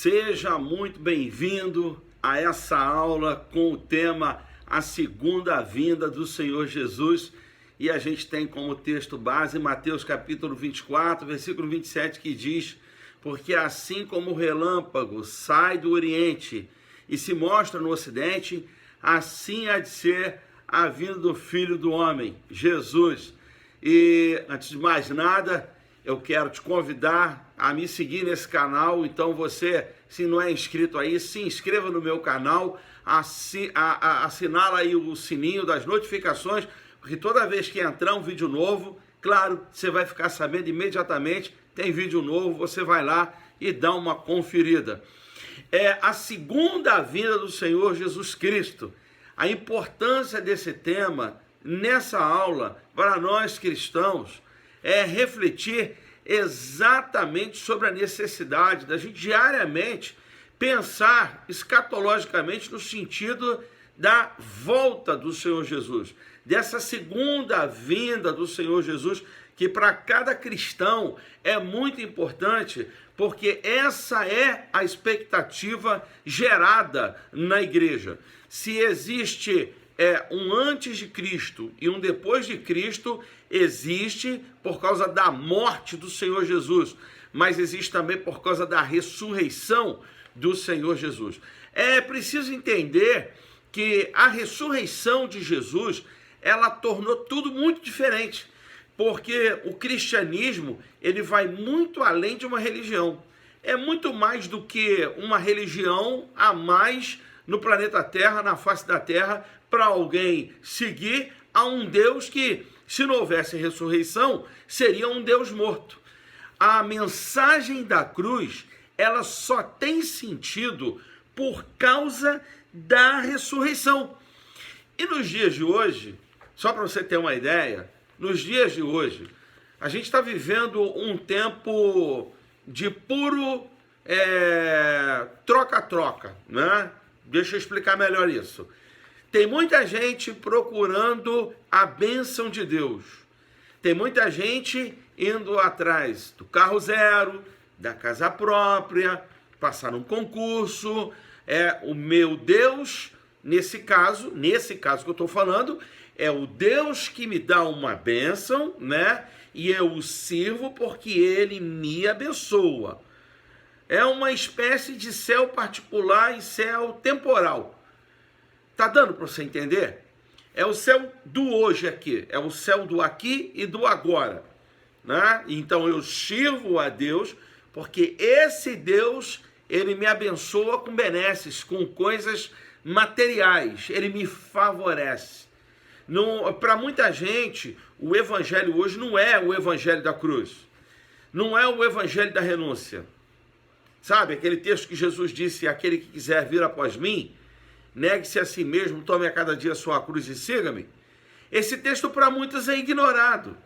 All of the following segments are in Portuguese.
Seja muito bem-vindo a essa aula com o tema A Segunda Vinda do Senhor Jesus. E a gente tem como texto base Mateus capítulo 24, versículo 27, que diz: porque assim como o relâmpago sai do Oriente e se mostra no Ocidente, assim há de ser a vinda do Filho do Homem, Jesus. E antes de mais nada, eu quero te convidar a me seguir nesse canal. Então você, se não é inscrito aí, se inscreva no meu canal, assinala aí o sininho das notificações, porque toda vez que entrar um vídeo novo, claro, você vai ficar sabendo imediatamente, tem vídeo novo, você vai lá e dá uma conferida. É a segunda vinda do Senhor Jesus Cristo. A importância desse tema nessa aula para nós cristãos é refletir exatamente sobre a necessidade da gente diariamente pensar escatologicamente no sentido da volta do Senhor Jesus, dessa segunda vinda do Senhor Jesus, que para cada cristão é muito importante, porque essa é a expectativa gerada na igreja. Se existe um antes de Cristo e um depois de Cristo, existe por causa da morte do Senhor Jesus, mas existe também por causa da ressurreição do Senhor Jesus. É preciso entender que a ressurreição de Jesus, ela tornou tudo muito diferente, porque o cristianismo, ele vai muito além de uma religião. É muito mais do que uma religião a mais no planeta Terra, na face da Terra, para alguém seguir a um Deus que, se não houvesse ressurreição, seria um Deus morto. A mensagem da cruz, ela só tem sentido por causa da ressurreição. E nos dias de hoje, só para você ter uma ideia, nos dias de hoje, a gente está vivendo um tempo de puro troca-troca, né? Deixa eu explicar melhor isso. Tem muita gente procurando a bênção de Deus. Tem muita gente indo atrás do carro zero, da casa própria, passar um concurso. O meu Deus, nesse caso que eu estou falando, é o Deus que me dá uma bênção, né? E eu o sirvo porque ele me abençoa. É uma espécie de céu particular e céu temporal. Tá dando para você entender? É o céu do hoje aqui, é o céu do aqui e do agora, né? Então eu sirvo a Deus porque esse Deus, ele me abençoa com benesses, com coisas materiais, ele me favorece. Para muita gente, o evangelho hoje não é o evangelho da cruz, não é o evangelho da renúncia. Sabe, aquele texto que Jesus disse: aquele que quiser vir após mim, negue-se a si mesmo, tome a cada dia a sua cruz e siga-me. Esse texto para muitos é ignorado.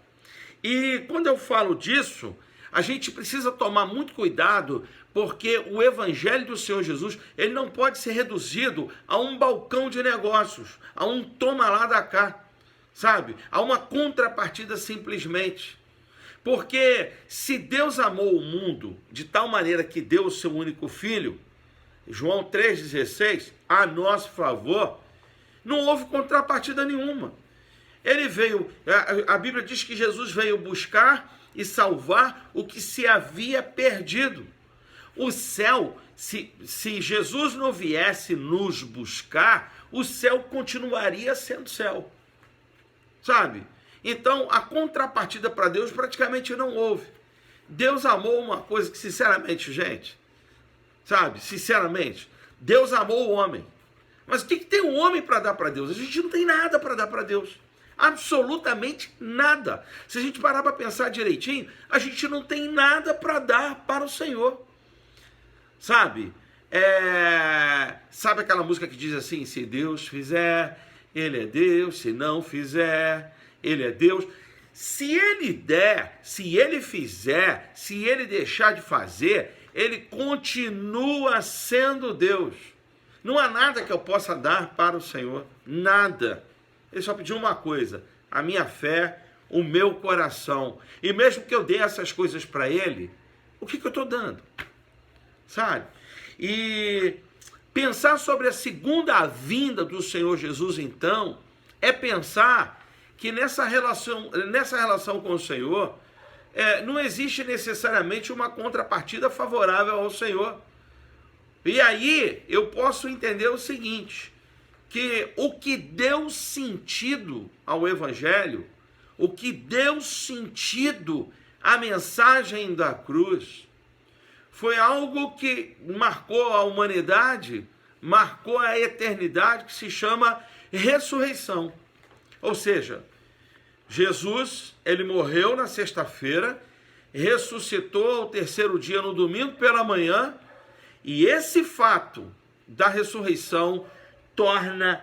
E quando eu falo disso, a gente precisa tomar muito cuidado, porque o evangelho do Senhor Jesus, ele não pode ser reduzido a um balcão de negócios, a um toma lá da cá, sabe? A uma contrapartida simplesmente. Porque se Deus amou o mundo de tal maneira que deu o seu único filho, João 3,16, a nosso favor, não houve contrapartida nenhuma. Ele veio, a Bíblia diz que Jesus veio buscar e salvar o que se havia perdido. O céu, se Jesus não viesse nos buscar, o céu continuaria sendo céu, sabe? Então, a contrapartida para Deus praticamente não houve. Deus amou uma coisa que, sinceramente, gente, sabe, sinceramente, Deus amou o homem. Mas o que tem o homem para dar para Deus? A gente não tem nada para dar para Deus. Absolutamente nada. Se a gente parar para pensar direitinho, a gente não tem nada para dar para o Senhor. Sabe? Sabe aquela música que diz assim: se Deus fizer, ele é Deus, se não fizer, ele é Deus. Se ele der, se ele fizer, se ele deixar de fazer, ele continua sendo Deus. Não há nada que eu possa dar para o Senhor, nada. Ele só pediu uma coisa: a minha fé, o meu coração. E mesmo que eu dê essas coisas para ele, o que eu estou dando? Sabe? E pensar sobre a segunda vinda do Senhor Jesus, então, é pensar que nessa relação com o Senhor, não existe necessariamente uma contrapartida favorável ao Senhor. E aí eu posso entender o seguinte, que o que deu sentido ao Evangelho, o que deu sentido à mensagem da cruz, foi algo que marcou a humanidade, marcou a eternidade, que se chama ressurreição. Ou seja, Jesus, ele morreu na sexta-feira, ressuscitou ao terceiro dia no domingo pela manhã, e esse fato da ressurreição torna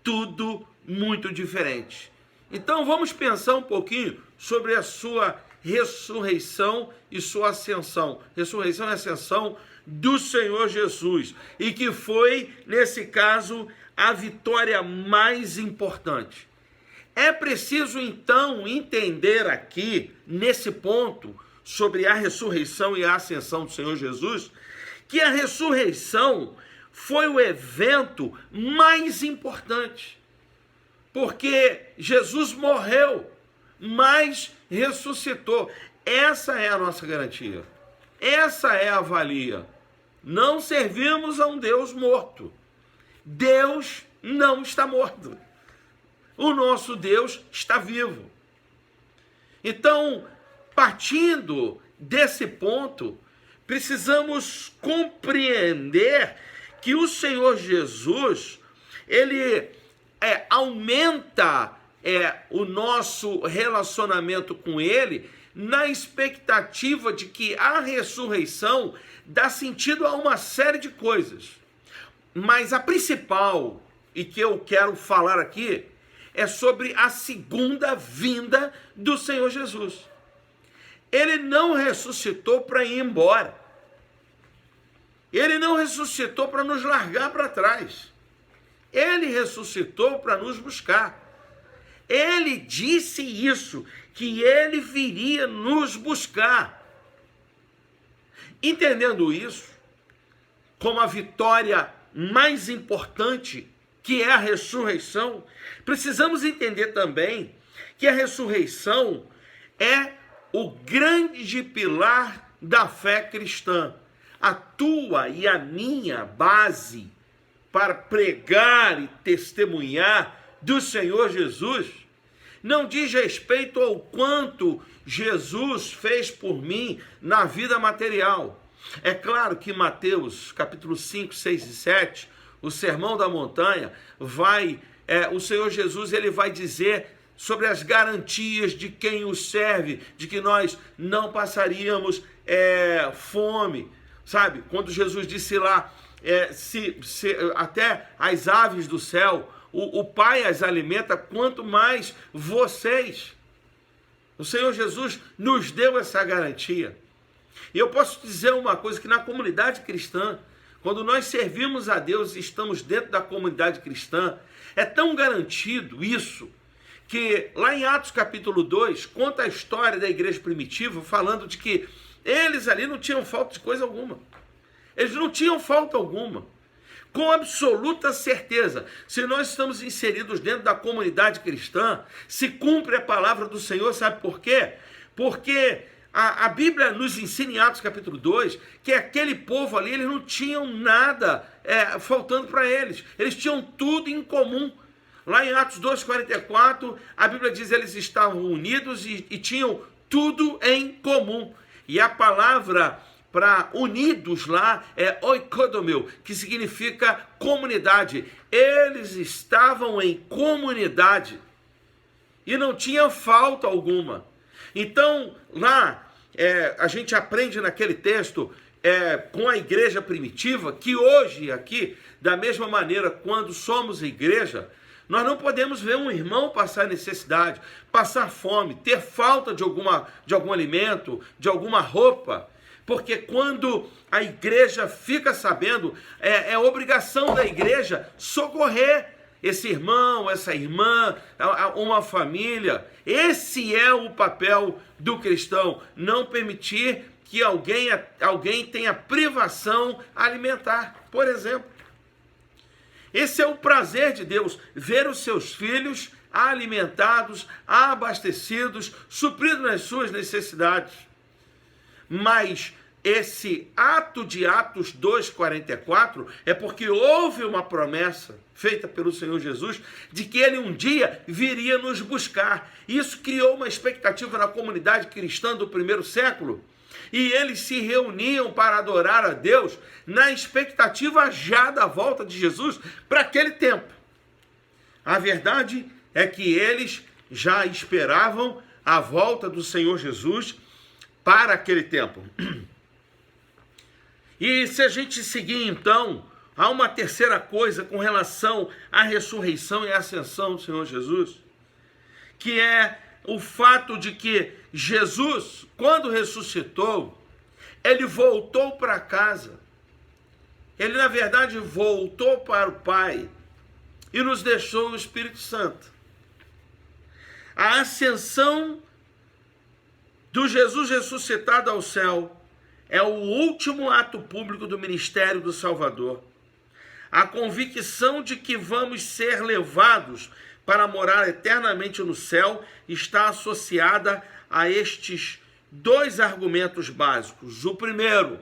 tudo muito diferente. Então vamos pensar um pouquinho sobre a sua ressurreição e sua ascensão. Ressurreição e ascensão do Senhor Jesus. E que foi, nesse caso, a vitória mais importante. É preciso, então, entender aqui, nesse ponto, sobre a ressurreição e a ascensão do Senhor Jesus, que a ressurreição foi o evento mais importante. Porque Jesus morreu, mas ressuscitou. Essa é a nossa garantia. Essa é a valia. Não servimos a um Deus morto. Deus não está morto. O nosso Deus está vivo. Então, partindo desse ponto, precisamos compreender que o Senhor Jesus, ele aumenta o nosso relacionamento com ele na expectativa de que a ressurreição dá sentido a uma série de coisas. Mas a principal, e que eu quero falar aqui, é sobre a segunda vinda do Senhor Jesus. Ele não ressuscitou para ir embora. Ele não ressuscitou para nos largar para trás. Ele ressuscitou para nos buscar. Ele disse isso, que ele viria nos buscar. Entendendo isso, como a vitória mais importante, que é a ressurreição, precisamos entender também que a ressurreição é o grande pilar da fé cristã. A tua e a minha base para pregar e testemunhar do Senhor Jesus não diz respeito ao quanto Jesus fez por mim na vida material. É claro que Mateus, capítulo 5, 6 e 7, o Sermão da Montanha, o Senhor Jesus ele vai dizer sobre as garantias de quem o serve, de que nós não passaríamos fome, sabe? Quando Jesus disse lá, até as aves do céu, o Pai as alimenta, quanto mais vocês. O Senhor Jesus nos deu essa garantia. E eu posso dizer uma coisa, que na comunidade cristã, quando nós servimos a Deus e estamos dentro da comunidade cristã, é tão garantido isso, que lá em Atos capítulo 2, conta a história da igreja primitiva, falando de que eles ali não tinham falta de coisa alguma. Eles não tinham falta alguma. Com absoluta certeza, se nós estamos inseridos dentro da comunidade cristã, se cumpre a palavra do Senhor, sabe por quê? Porque a Bíblia nos ensina em Atos capítulo 2, que aquele povo ali, eles não tinham nada faltando para eles. Eles tinham tudo em comum. Lá em Atos 2,44, a Bíblia diz que eles estavam unidos e tinham tudo em comum. E a palavra para unidos lá é oikodomeu, que significa comunidade. Eles estavam em comunidade e não tinha falta alguma. Então, lá, a gente aprende naquele texto com a igreja primitiva, que hoje aqui, da mesma maneira, quando somos igreja, nós não podemos ver um irmão passar necessidade, passar fome, ter falta de algum alimento, de alguma roupa, porque quando a igreja fica sabendo, é obrigação da igreja socorrer esse irmão, essa irmã, uma família. Esse é o papel do cristão, não permitir que alguém tenha privação alimentar, por exemplo. Esse é o prazer de Deus, ver os seus filhos alimentados, abastecidos, supridos nas suas necessidades. Mas esse ato de Atos 2,44 é porque houve uma promessa feita pelo Senhor Jesus de que Ele um dia viria nos buscar. Isso criou uma expectativa na comunidade cristã do primeiro século, e eles se reuniam para adorar a Deus na expectativa já da volta de Jesus para aquele tempo. A verdade é que eles já esperavam a volta do Senhor Jesus para aquele tempo. E se a gente seguir então, há uma terceira coisa com relação à ressurreição e à ascensão do Senhor Jesus, que é o fato de que Jesus, quando ressuscitou, ele voltou para casa. Ele, na verdade, voltou para o Pai e nos deixou o Espírito Santo. A ascensão do Jesus ressuscitado ao céu é o último ato público do ministério do Salvador. A convicção de que vamos ser levados para morar eternamente no céu está associada a estes dois argumentos básicos. O primeiro,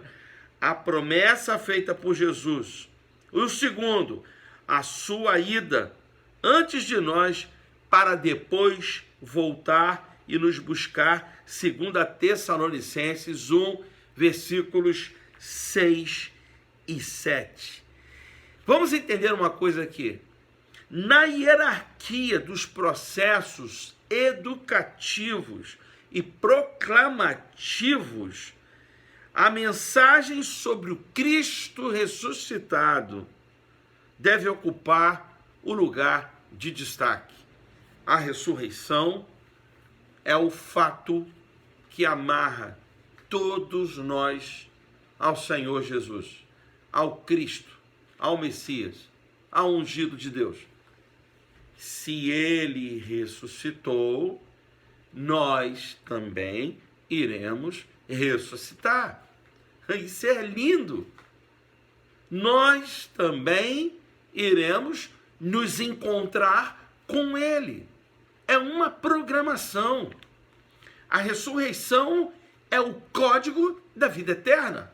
a promessa feita por Jesus. O segundo, a sua ida antes de nós para depois voltar e nos buscar, segundo a Tessalonicenses 1, versículos 6 e 7. Vamos entender uma coisa aqui. Na hierarquia dos processos educativos e proclamativos, a mensagem sobre o Cristo ressuscitado deve ocupar o lugar de destaque. A ressurreição é o fato que amarra todos nós ao Senhor Jesus, ao Cristo, ao Messias, ao ungido de Deus. Se ele ressuscitou, nós também iremos ressuscitar. Isso é lindo. Nós também iremos nos encontrar com ele. É uma programação. A ressurreição é o código da vida eterna.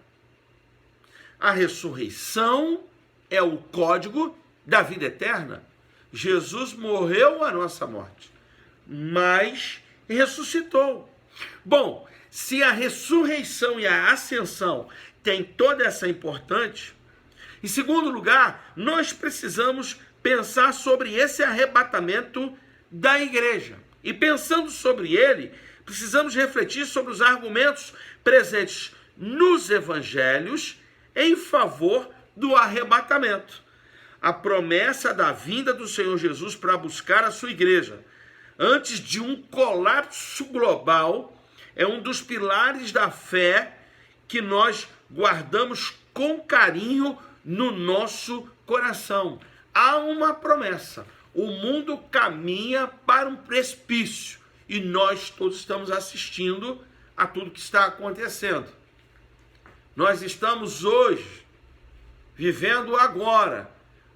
A ressurreição é o código da vida eterna. Jesus morreu a nossa morte, mas ressuscitou. Bom, se a ressurreição e a ascensão têm toda essa importância, em segundo lugar, nós precisamos pensar sobre esse arrebatamento da igreja. E pensando sobre ele, precisamos refletir sobre os argumentos presentes nos evangelhos em favor do arrebatamento. A promessa da vinda do Senhor Jesus para buscar a sua igreja antes de um colapso global é um dos pilares da fé que nós guardamos com carinho no nosso coração. Há uma promessa. O mundo caminha para um precipício e nós todos estamos assistindo a tudo que está acontecendo. Nós estamos hoje vivendo agora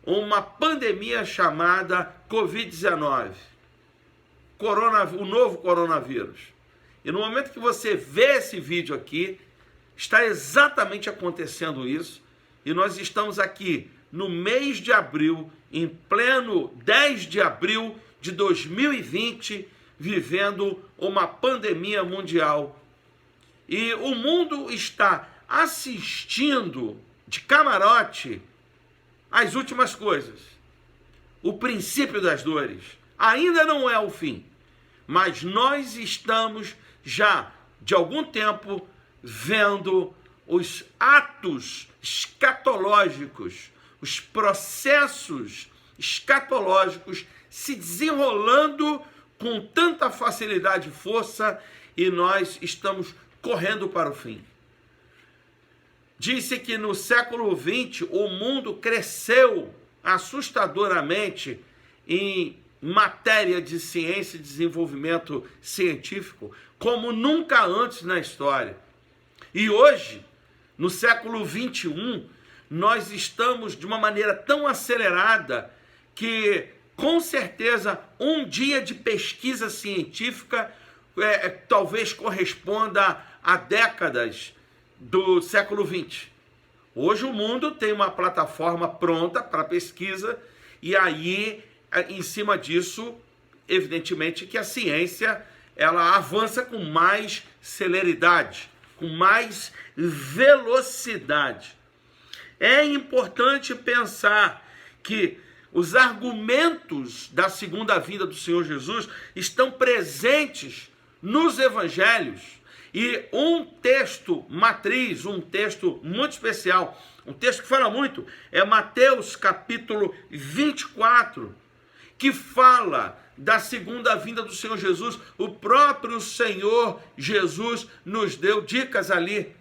uma pandemia chamada Covid-19, o novo coronavírus. E no momento que você vê esse vídeo aqui, está exatamente acontecendo isso, e nós estamos aqui no mês de abril, em pleno 10 de abril de 2020, vivendo uma pandemia mundial. E o mundo está assistindo de camarote as últimas coisas. O princípio das dores. Ainda não é o fim, mas nós estamos já, de algum tempo, vendo os atos escatológicos, os processos escatológicos se desenrolando com tanta facilidade e força, e nós estamos correndo para o fim. Disse que no século XX o mundo cresceu assustadoramente em matéria de ciência e desenvolvimento científico, como nunca antes na história. E hoje, no século 21, nós estamos de uma maneira tão acelerada que, com certeza, um dia de pesquisa científica talvez corresponda a décadas do século 20. Hoje o mundo tem uma plataforma pronta para pesquisa e aí, em cima disso, evidentemente que a ciência ela avança com mais celeridade, com mais velocidade. É importante pensar que os argumentos da segunda vinda do Senhor Jesus estão presentes nos evangelhos. E um texto matriz, um texto muito especial, um texto que fala muito, é Mateus capítulo 24, que fala da segunda vinda do Senhor Jesus. O próprio Senhor Jesus nos deu dicas ali.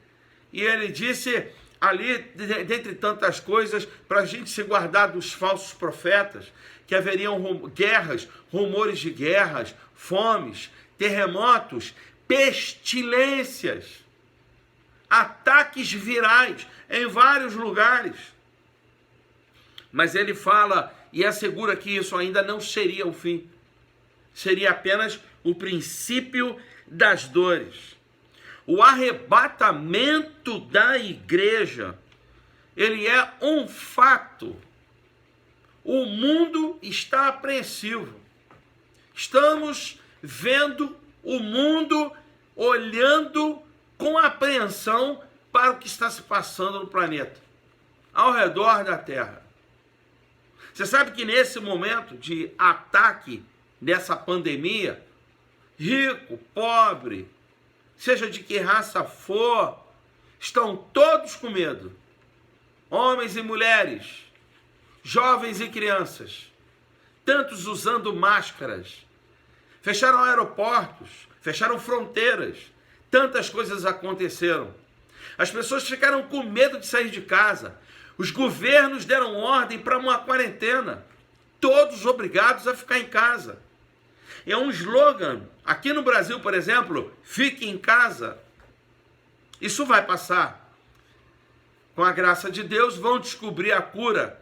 E ele disse ali, dentre tantas coisas, para a gente se guardar dos falsos profetas, que haveriam guerras, rumores de guerras, fomes, terremotos, pestilências, ataques virais em vários lugares. Mas ele fala e assegura que isso ainda não seria o fim. Seria apenas o princípio das dores. O arrebatamento da igreja, ele é um fato. O mundo está apreensivo. Estamos vendo o mundo olhando com apreensão para o que está se passando no planeta, ao redor da Terra. Você sabe que nesse momento de ataque dessa pandemia, rico, pobre, seja de que raça for, estão todos com medo. Homens e mulheres, jovens e crianças, tantos usando máscaras, fecharam aeroportos, fecharam fronteiras, tantas coisas aconteceram. As pessoas ficaram com medo de sair de casa, os governos deram ordem para uma quarentena, todos obrigados a ficar em casa. É um slogan, aqui no Brasil, por exemplo, fique em casa. Isso vai passar. Com a graça de Deus, vão descobrir a cura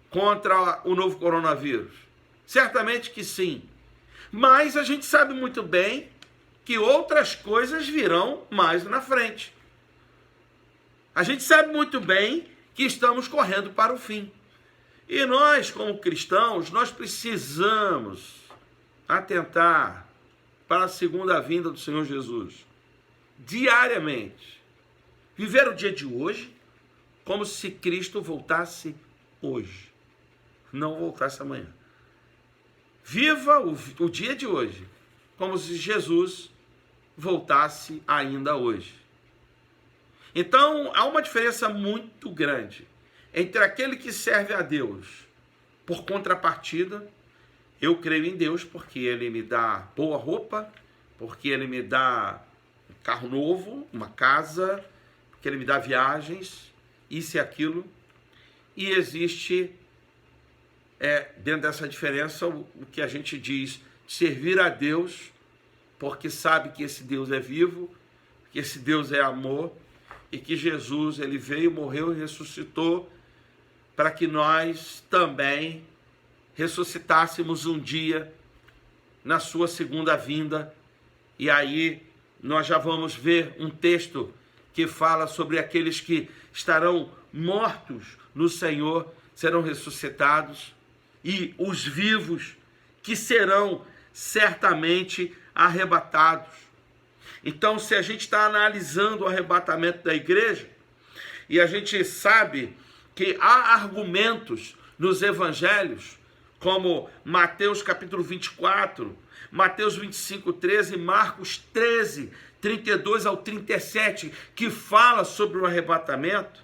contra o novo coronavírus. Certamente que sim. Mas a gente sabe muito bem que outras coisas virão mais na frente. A gente sabe muito bem que estamos correndo para o fim. E nós, como cristãos, nós precisamos atentar para a segunda vinda do Senhor Jesus. Diariamente. Viver o dia de hoje como se Cristo voltasse hoje. Não voltasse amanhã. Viva o dia de hoje como se Jesus voltasse ainda hoje. Então, há uma diferença muito grande entre aquele que serve a Deus por contrapartida. Eu creio em Deus porque Ele me dá boa roupa, porque Ele me dá um carro novo, uma casa, porque Ele me dá viagens, isso e aquilo. E existe, dentro dessa diferença, o que a gente diz, servir a Deus, porque sabe que esse Deus é vivo, que esse Deus é amor, e que Jesus, Ele veio, morreu e ressuscitou, para que nós também ressuscitássemos um dia na sua segunda vinda. E aí nós já vamos ver um texto que fala sobre aqueles que estarão mortos no Senhor, serão ressuscitados, e os vivos que serão certamente arrebatados. Então, se a gente está analisando o arrebatamento da igreja, e a gente sabe que há argumentos nos evangelhos, como Mateus capítulo 24, Mateus 25, 13, Marcos 13, 32 ao 37, que fala sobre o arrebatamento,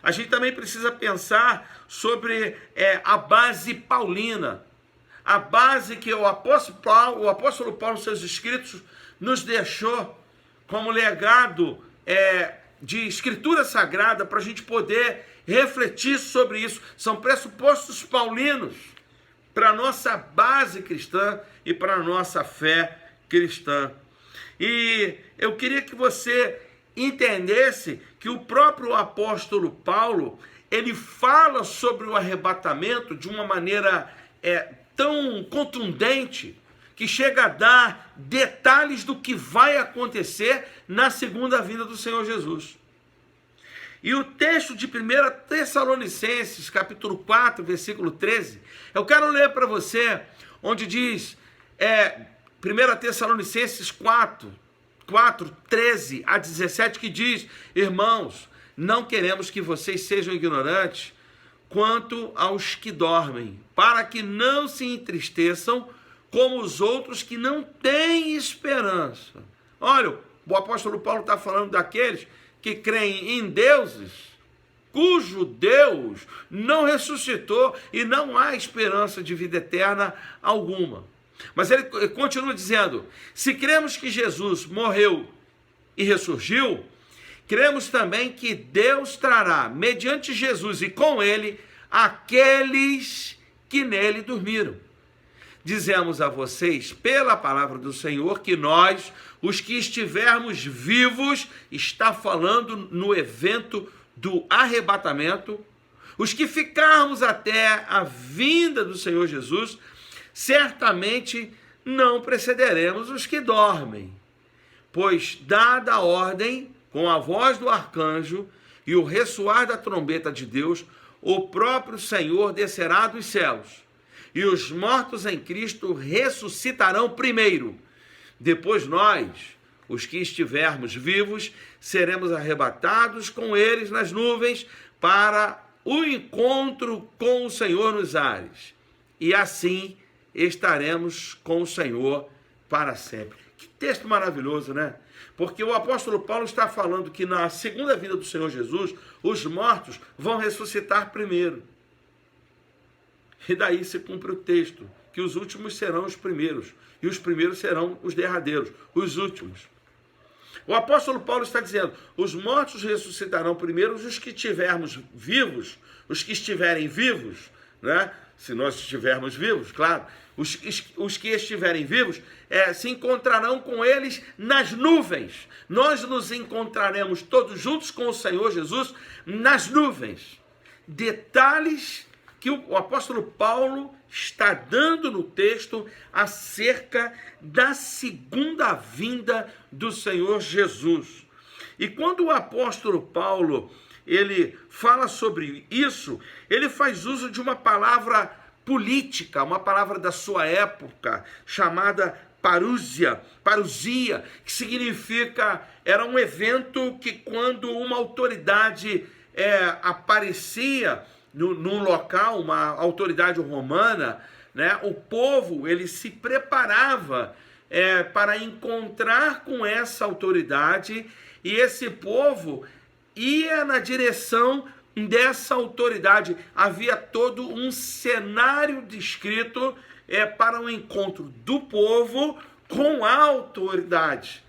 a gente também precisa pensar sobre a base paulina, a base que o apóstolo Paulo, nos seus escritos, nos deixou como legado de escritura sagrada, para a gente poder refletir sobre isso. São pressupostos paulinos para a nossa base cristã e para a nossa fé cristã. E eu queria que você entendesse que o próprio apóstolo Paulo, ele fala sobre o arrebatamento de uma maneira tão contundente, que chega a dar detalhes do que vai acontecer na segunda vinda do Senhor Jesus. E o texto de 1 Tessalonicenses, capítulo 4, versículo 13, eu quero ler para você, onde diz, 1 Tessalonicenses 4, 13 a 17, que diz: irmãos, não queremos que vocês sejam ignorantes quanto aos que dormem, para que não se entristeçam como os outros que não têm esperança. Olha, o apóstolo Paulo está falando daqueles que creem em deuses, cujo Deus não ressuscitou e não há esperança de vida eterna alguma. Mas ele continua dizendo: se cremos que Jesus morreu e ressurgiu, cremos também que Deus trará, mediante Jesus e com ele, aqueles que nele dormiram. Dizemos a vocês, pela palavra do Senhor, que nós, os que estivermos vivos, está falando no evento do arrebatamento, os que ficarmos até a vinda do Senhor Jesus, certamente não precederemos os que dormem. Pois, dada a ordem, com a voz do arcanjo e o ressoar da trombeta de Deus, o próprio Senhor descerá dos céus, e os mortos em Cristo ressuscitarão primeiro. Depois nós, os que estivermos vivos, seremos arrebatados com eles nas nuvens para o encontro com o Senhor nos ares. E assim estaremos com o Senhor para sempre. Que texto maravilhoso, né? Porque o apóstolo Paulo está falando que na segunda vinda do Senhor Jesus, os mortos vão ressuscitar primeiro. E daí se cumpre o texto, que os últimos serão os primeiros, e os primeiros serão os derradeiros, os últimos. O apóstolo Paulo está dizendo: os mortos ressuscitarão primeiro, os que estivermos vivos, os que estiverem vivos, né? Se nós estivermos vivos, claro, os que estiverem vivos se encontrarão com eles nas nuvens. Nós nos encontraremos todos juntos com o Senhor Jesus nas nuvens. Detalhes que o apóstolo Paulo está dando no texto acerca da segunda vinda do Senhor Jesus. E quando o apóstolo Paulo ele fala sobre isso, ele faz uso de uma palavra política, uma palavra da sua época, chamada parousia, que significa, era um evento que quando uma autoridade aparecia num local, uma autoridade romana, né, o povo ele se preparava para encontrar com essa autoridade, e esse povo ia na direção dessa autoridade. Havia todo um cenário descrito para o encontro do povo com a autoridade.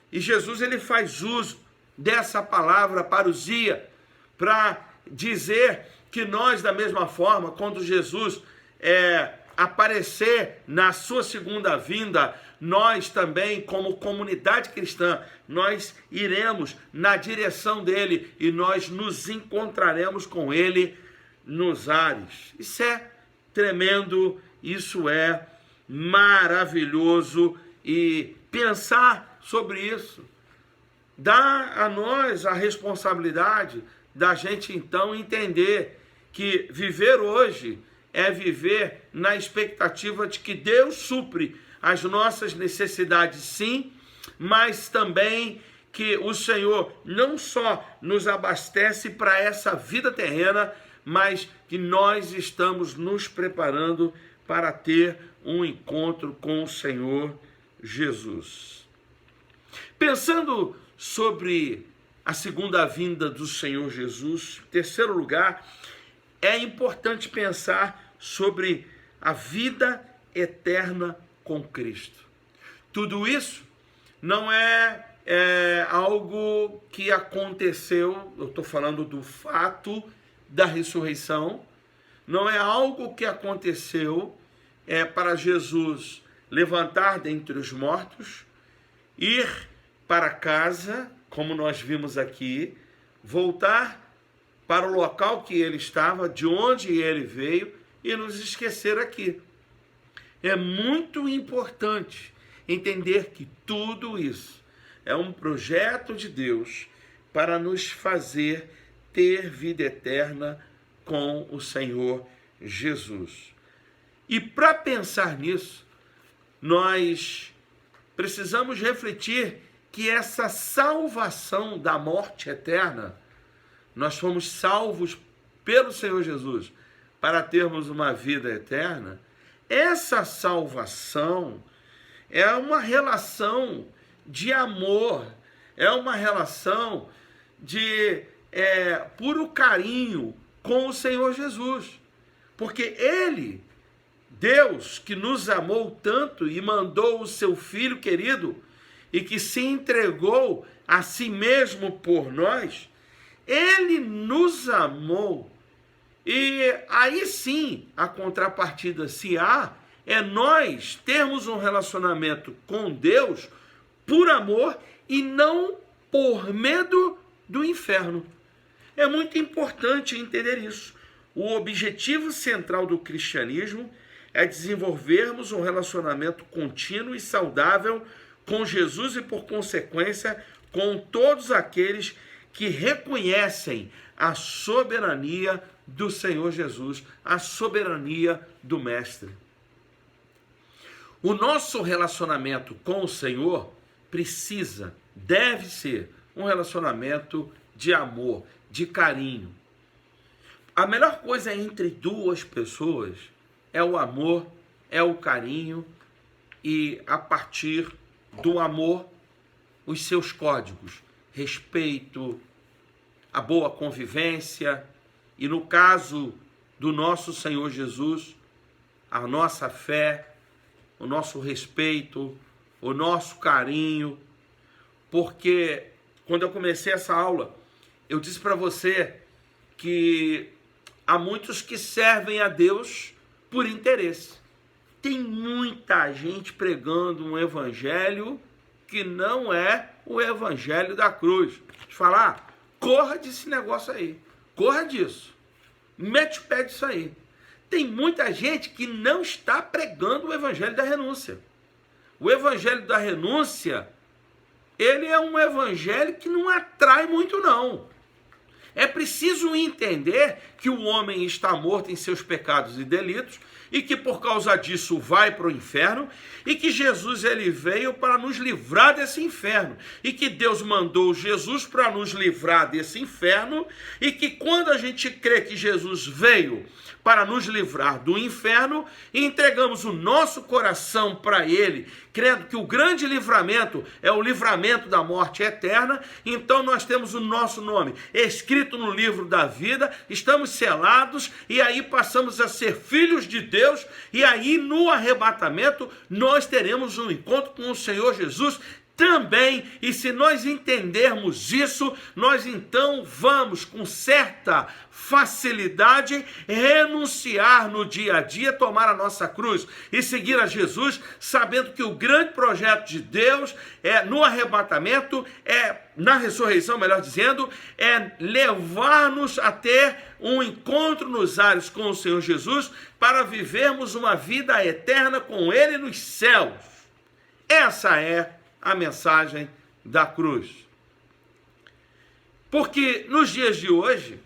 E Jesus ele faz uso dessa palavra parousia para dizer que nós, da mesma forma, quando Jesus aparecer na sua segunda vinda, nós também, como comunidade cristã, nós iremos na direção dele e nós nos encontraremos com ele nos ares. Isso é tremendo, isso é maravilhoso, e pensar sobre isso dá a nós a responsabilidade da gente então entender que viver hoje é viver na expectativa de que Deus supre as nossas necessidades, sim, mas também que o Senhor não só nos abastece para essa vida terrena, mas que nós estamos nos preparando para ter um encontro com o Senhor Jesus. Pensando sobre a segunda vinda do Senhor Jesus, em terceiro lugar, é importante pensar sobre a vida eterna com Cristo. Tudo isso não é algo que aconteceu, eu estou falando do fato da ressurreição, não é algo que aconteceu para Jesus levantar dentre os mortos, ir para casa como nós vimos aqui, voltar para o local que ele estava, de onde ele veio, e nos esquecer aqui. É muito importante entender que tudo isso é um projeto de Deus para nos fazer ter vida eterna com o Senhor Jesus. E para pensar nisso, nós precisamos refletir que essa salvação da morte eterna, nós fomos salvos pelo Senhor Jesus para termos uma vida eterna. Essa salvação é uma relação de amor, é uma relação de puro carinho com o Senhor Jesus. Porque Ele, Deus, que nos amou tanto e mandou o seu Filho querido e que se entregou a si mesmo por nós, Ele nos amou. E aí sim, a contrapartida, se há, é nós termos um relacionamento com Deus por amor e não por medo do inferno. É muito importante entender isso. O objetivo central do cristianismo é desenvolvermos um relacionamento contínuo e saudável com Jesus e, por consequência, com todos aqueles que reconhecem a soberania do Senhor Jesus, a soberania do Mestre. O nosso relacionamento com o Senhor deve ser um relacionamento de amor, de carinho. A melhor coisa entre duas pessoas é o amor, é o carinho e, a partir do amor, os seus códigos, respeito, a boa convivência e, no caso do nosso Senhor Jesus, a nossa fé, o nosso respeito, o nosso carinho, porque quando eu comecei essa aula, eu disse para você que há muitos que servem a Deus por interesse. Tem muita gente pregando um evangelho que não é o evangelho da cruz. Deixa eu falar, corra desse negócio aí, corra disso, mete o pé disso aí. Tem muita gente que não está pregando o evangelho da renúncia. O evangelho da renúncia, ele é um evangelho que não atrai muito não. É preciso entender que o homem está morto em seus pecados e delitos e que por causa disso vai para o inferno e que Jesus ele veio para nos livrar desse inferno e que Deus mandou Jesus para nos livrar desse inferno e que quando a gente crê que Jesus veio para nos livrar do inferno e entregamos o nosso coração para Ele, crendo que o grande livramento é o livramento da morte eterna, então nós temos o nosso nome escrito no livro da vida, estamos selados e aí passamos a ser filhos de Deus e aí no arrebatamento nós teremos um encontro com o Senhor Jesus também, e se nós entendermos isso, nós então vamos com certa facilidade renunciar no dia a dia, tomar a nossa cruz e seguir a Jesus, sabendo que o grande projeto de Deus é no arrebatamento, na ressurreição, melhor dizendo, é levar-nos a ter um encontro nos ares com o Senhor Jesus para vivermos uma vida eterna com Ele nos céus. Essa é a mensagem da cruz. Porque nos dias de hoje,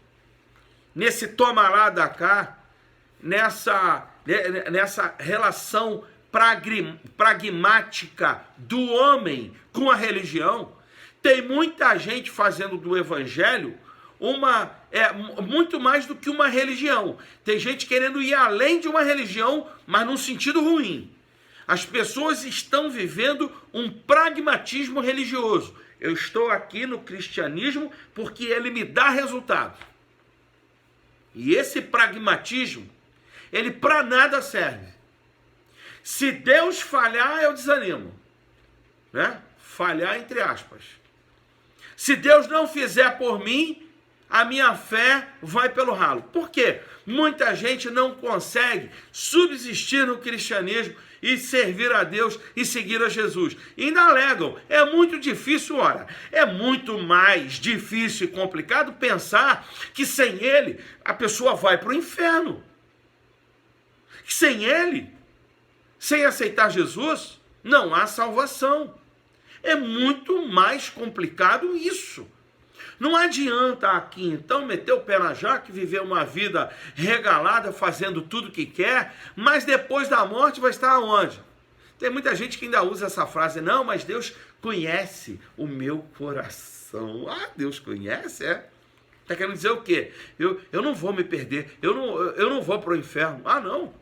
nesse toma lá da cá, nessa relação pragmática do homem com a religião, tem muita gente fazendo do evangelho muito mais do que uma religião. Tem gente querendo ir além de uma religião, mas num sentido ruim. As pessoas estão vivendo um pragmatismo religioso. Eu estou aqui no cristianismo porque ele me dá resultado. E esse pragmatismo, ele para nada serve. Se Deus falhar, eu desanimo. Né? Falhar entre aspas. Se Deus não fizer por mim, a minha fé vai pelo ralo. Por quê? Muita gente não consegue subsistir no cristianismo e servir a Deus e seguir a Jesus. E ainda alegam, é muito difícil, ora, é muito mais difícil e complicado pensar que sem ele a pessoa vai para o inferno. Que sem ele, sem aceitar Jesus, não há salvação. É muito mais complicado isso. Não adianta aqui, então, meter o pé na jaca e viver uma vida regalada, fazendo tudo que quer, mas depois da morte vai estar onde? Tem muita gente que ainda usa essa frase, não, mas Deus conhece o meu coração. Ah, Deus conhece, é? Está querendo dizer o quê? Eu não vou me perder, eu não vou para o inferno. Ah, não.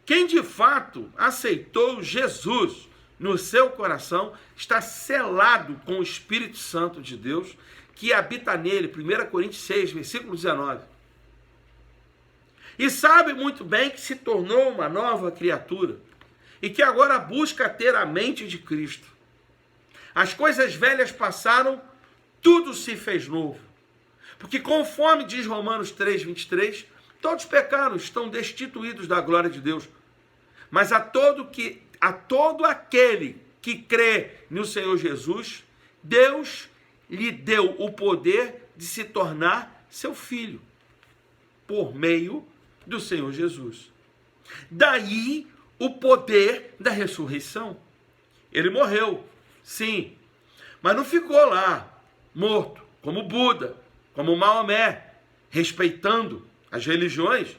Quem de fato aceitou Jesus no seu coração, está selado com o Espírito Santo de Deus, que habita nele, 1 Coríntios 6, versículo 19. E sabe muito bem que se tornou uma nova criatura, e que agora busca ter a mente de Cristo. As coisas velhas passaram, tudo se fez novo. Porque conforme diz Romanos 3, 23, todos pecaram, estão destituídos da glória de Deus. Mas a todo aquele que crê no Senhor Jesus, Deus lhe deu o poder de se tornar seu filho, por meio do Senhor Jesus. Daí o poder da ressurreição. Ele morreu, sim, mas não ficou lá, morto, como Buda, como Maomé, respeitando as religiões,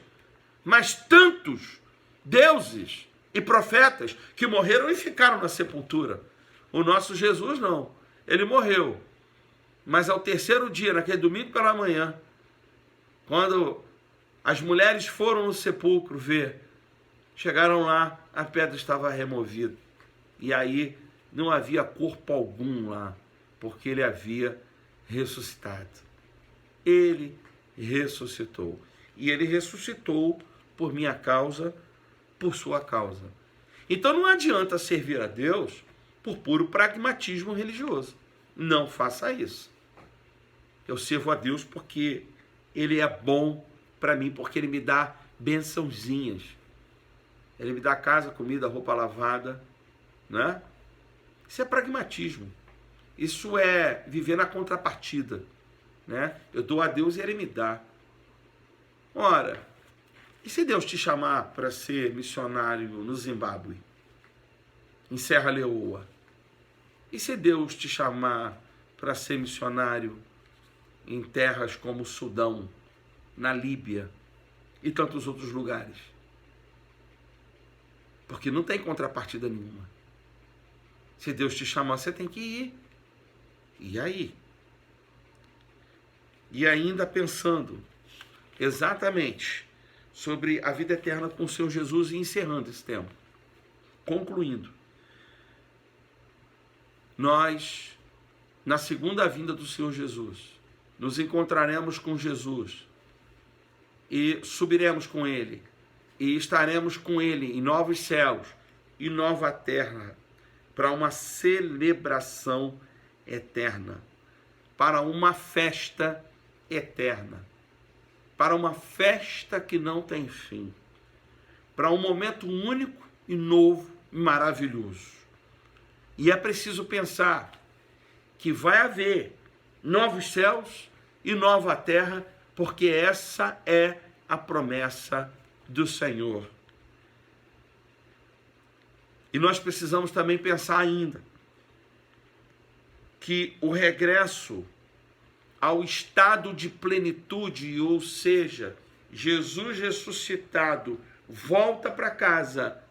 mas tantos deuses e profetas que morreram e ficaram na sepultura. O nosso Jesus não. Ele morreu. Mas ao terceiro dia, naquele domingo pela manhã, quando as mulheres foram no sepulcro ver, chegaram lá, a pedra estava removida. E aí não havia corpo algum lá, porque ele havia ressuscitado. Ele ressuscitou. E ele ressuscitou por minha causa, por sua causa. Então não adianta servir a Deus por puro pragmatismo religioso. Não faça isso. Eu sirvo a Deus porque Ele é bom para mim, porque Ele me dá bençãozinhas. Ele me dá casa, comida, roupa lavada, né? Isso é pragmatismo. Isso é viver na contrapartida, né? Eu dou a Deus e Ele me dá. Ora, e se Deus te chamar para ser missionário no Zimbábue, em Serra Leoa? E se Deus te chamar para ser missionário em terras como o Sudão, na Líbia e tantos outros lugares? Porque não tem contrapartida nenhuma. Se Deus te chamar, você tem que ir. E aí? E ainda pensando exatamente sobre a vida eterna com o Senhor Jesus e encerrando esse tempo, concluindo, nós, na segunda vinda do Senhor Jesus, nos encontraremos com Jesus e subiremos com Ele e estaremos com Ele em novos céus e nova terra para uma celebração eterna, para uma festa eterna, para uma festa que não tem fim, para um momento único e novo e maravilhoso. E é preciso pensar que vai haver novos céus e nova terra, porque essa é a promessa do Senhor. E nós precisamos também pensar ainda que o regresso ao estado de plenitude, ou seja, Jesus ressuscitado, volta para casa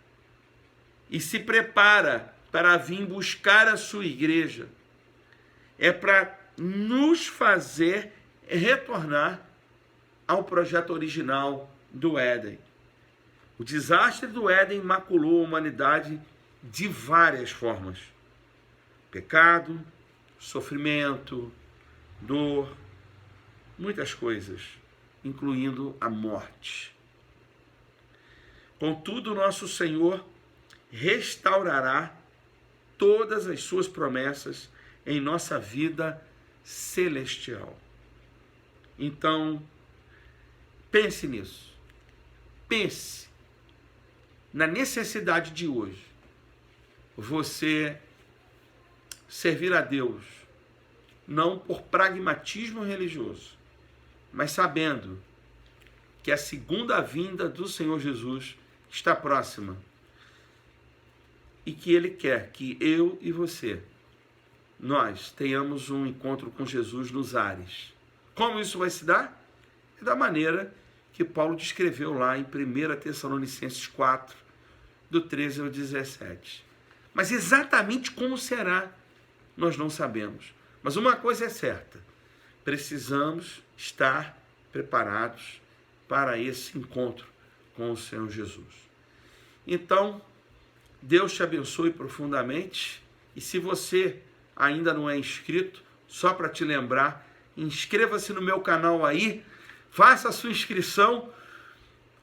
e se prepara para vir buscar a sua igreja. É para nos fazer retornar ao projeto original do Éden. O desastre do Éden maculou a humanidade de várias formas. Pecado, sofrimento, dor, muitas coisas, incluindo a morte. Contudo, nosso Senhor restaurará todas as suas promessas em nossa vida celestial. Então, pense nisso. Pense na necessidade de hoje, você servir a Deus, não por pragmatismo religioso, mas sabendo que a segunda vinda do Senhor Jesus está próxima e que Ele quer que eu e você, nós tenhamos um encontro com Jesus nos ares. Como isso vai se dar? É da maneira que Paulo descreveu lá em 1 Tessalonicenses 4, do 13 ao 17. Mas exatamente como será, nós não sabemos. Mas uma coisa é certa, precisamos estar preparados para esse encontro com o Senhor Jesus. Então, Deus te abençoe profundamente, e se você ainda não é inscrito, só para te lembrar, inscreva-se no meu canal aí, faça a sua inscrição,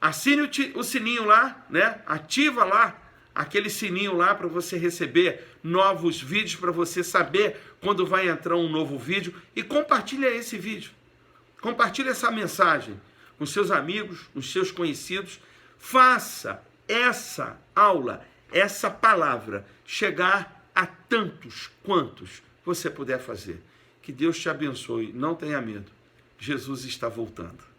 assine o sininho lá, né? Ativa lá aquele sininho lá para você receber novos vídeos, para você saber quando vai entrar um novo vídeo, e compartilha esse vídeo, compartilha essa mensagem com seus amigos, com seus conhecidos. Faça essa aula, essa palavra chegar a tantos quantos você puder fazer. Que Deus te abençoe, não tenha medo. Jesus está voltando.